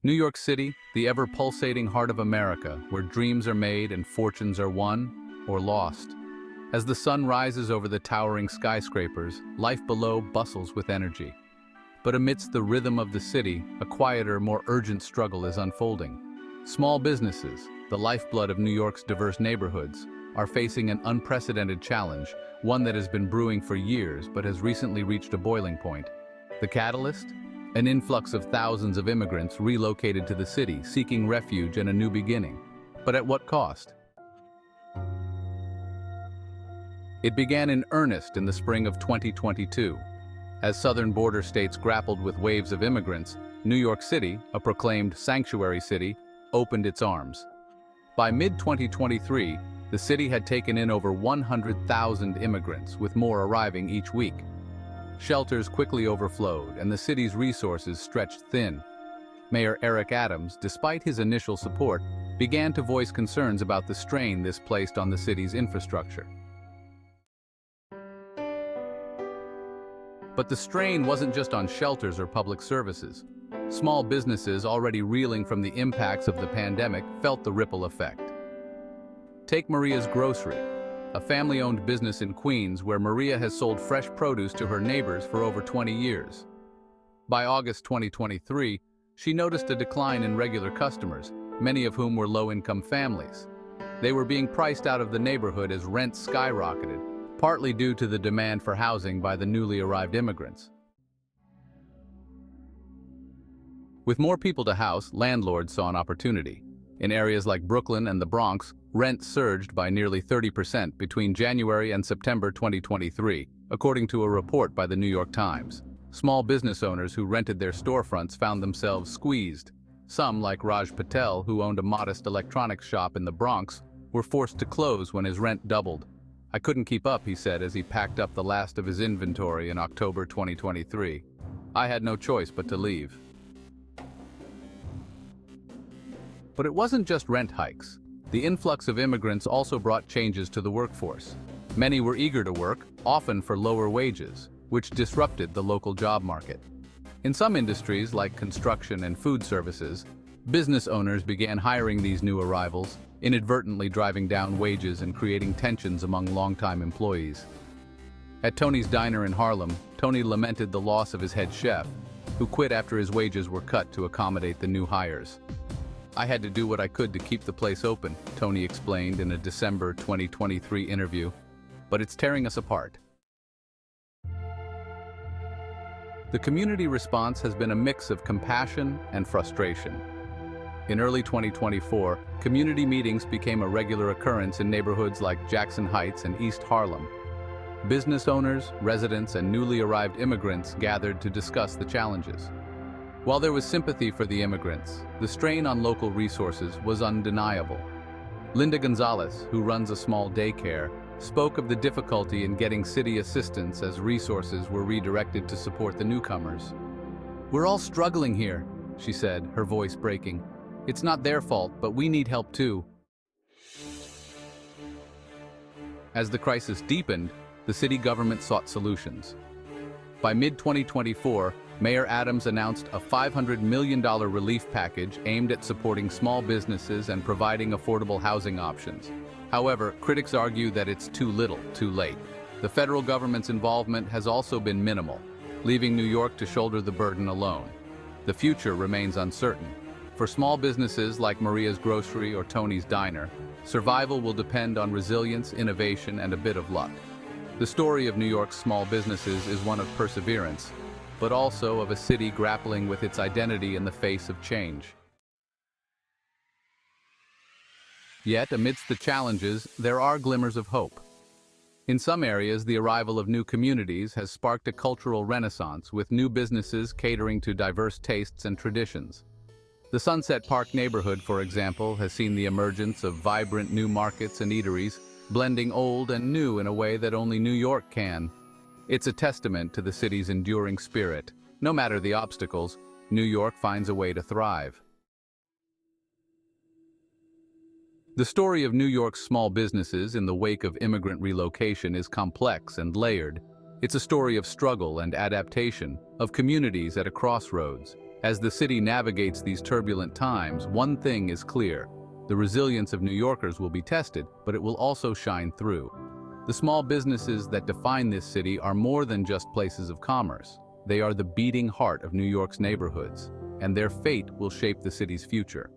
New York City, the ever-pulsating heart of America, where dreams are made and fortunes are won or lost. As the sun rises over the towering skyscrapers, life below bustles with energy. But amidst the rhythm of the city, a quieter, more urgent struggle is unfolding. Small businesses, the lifeblood of New York's diverse neighborhoods, are facing an unprecedented challenge, one that has been brewing for years but has recently reached a boiling point. The catalyst? An influx of thousands of immigrants relocated to the city, seeking refuge and a new beginning. But at what cost? It began in earnest in the spring of 2022. As southern border states grappled with waves of immigrants, New York City, a proclaimed sanctuary city, opened its arms. By mid-2023, the city had taken in over 100,000 immigrants, with more arriving each week. Shelters quickly overflowed, and the city's resources stretched thin. Mayor Eric Adams, despite his initial support, began to voice concerns about the strain this placed on the city's infrastructure. But the strain wasn't just on shelters or public services. Small businesses already reeling from the impacts of the pandemic felt the ripple effect. Take Maria's Grocery, a family-owned business in Queens where Maria has sold fresh produce to her neighbors for over 20 years. By August 2023, she noticed a decline in regular customers, many of whom were low-income families. They were being priced out of the neighborhood as rents skyrocketed, partly due to the demand for housing by the newly arrived immigrants. With more people to house, landlords saw an opportunity. In areas like Brooklyn and the Bronx, rent surged by nearly 30% between January and September 2023, according to a report by the New York Times. Small business owners who rented their storefronts found themselves squeezed. Some, like Raj Patel, who owned a modest electronics shop in the Bronx, were forced to close when his rent doubled. "I couldn't keep up," he said as he packed up the last of his inventory in October 2023. "I had no choice but to leave." But it wasn't just rent hikes. The influx of immigrants also brought changes to the workforce. Many were eager to work, often for lower wages, which disrupted the local job market. In some industries, like construction and food services, business owners began hiring these new arrivals, inadvertently driving down wages and creating tensions among longtime employees. At Tony's Diner in Harlem, Tony lamented the loss of his head chef, who quit after his wages were cut to accommodate the new hires. "I had to do what I could to keep the place open," Tony explained in a December 2023 interview, "but it's tearing us apart." The community response has been a mix of compassion and frustration. In early 2024, community meetings became a regular occurrence in neighborhoods like Jackson Heights and East Harlem. Business owners, residents, and newly arrived immigrants gathered to discuss the challenges. While there was sympathy for the immigrants, the strain on local resources was undeniable. Linda Gonzalez, who runs a small daycare, spoke of the difficulty in getting city assistance as resources were redirected to support the newcomers. "We're all struggling here," she said, her voice breaking. "It's not their fault, but we need help too." As the crisis deepened, the city government sought solutions. By mid-2024, Mayor Adams announced a $500 million relief package aimed at supporting small businesses and providing affordable housing options. However, critics argue that it's too little, too late. The federal government's involvement has also been minimal, leaving New York to shoulder the burden alone. The future remains uncertain. For small businesses like Maria's Grocery or Tony's Diner, survival will depend on resilience, innovation, and a bit of luck. The story of New York's small businesses is one of perseverance, but also of a city grappling with its identity in the face of change. Yet, amidst the challenges, there are glimmers of hope. In some areas, the arrival of new communities has sparked a cultural renaissance, with new businesses catering to diverse tastes and traditions. The Sunset Park neighborhood, for example, has seen the emergence of vibrant new markets and eateries, blending old and new in a way that only New York can. It's a testament to the city's enduring spirit. No matter the obstacles, New York finds a way to thrive. The story of New York's small businesses in the wake of immigrant relocation is complex and layered. It's a story of struggle and adaptation, of communities at a crossroads, As the city navigates these turbulent times, one thing is clear. The resilience of New Yorkers will be tested, but it will also shine through. The small businesses that define this city are more than just places of commerce. They are the beating heart of New York's neighborhoods, and their fate will shape the city's future.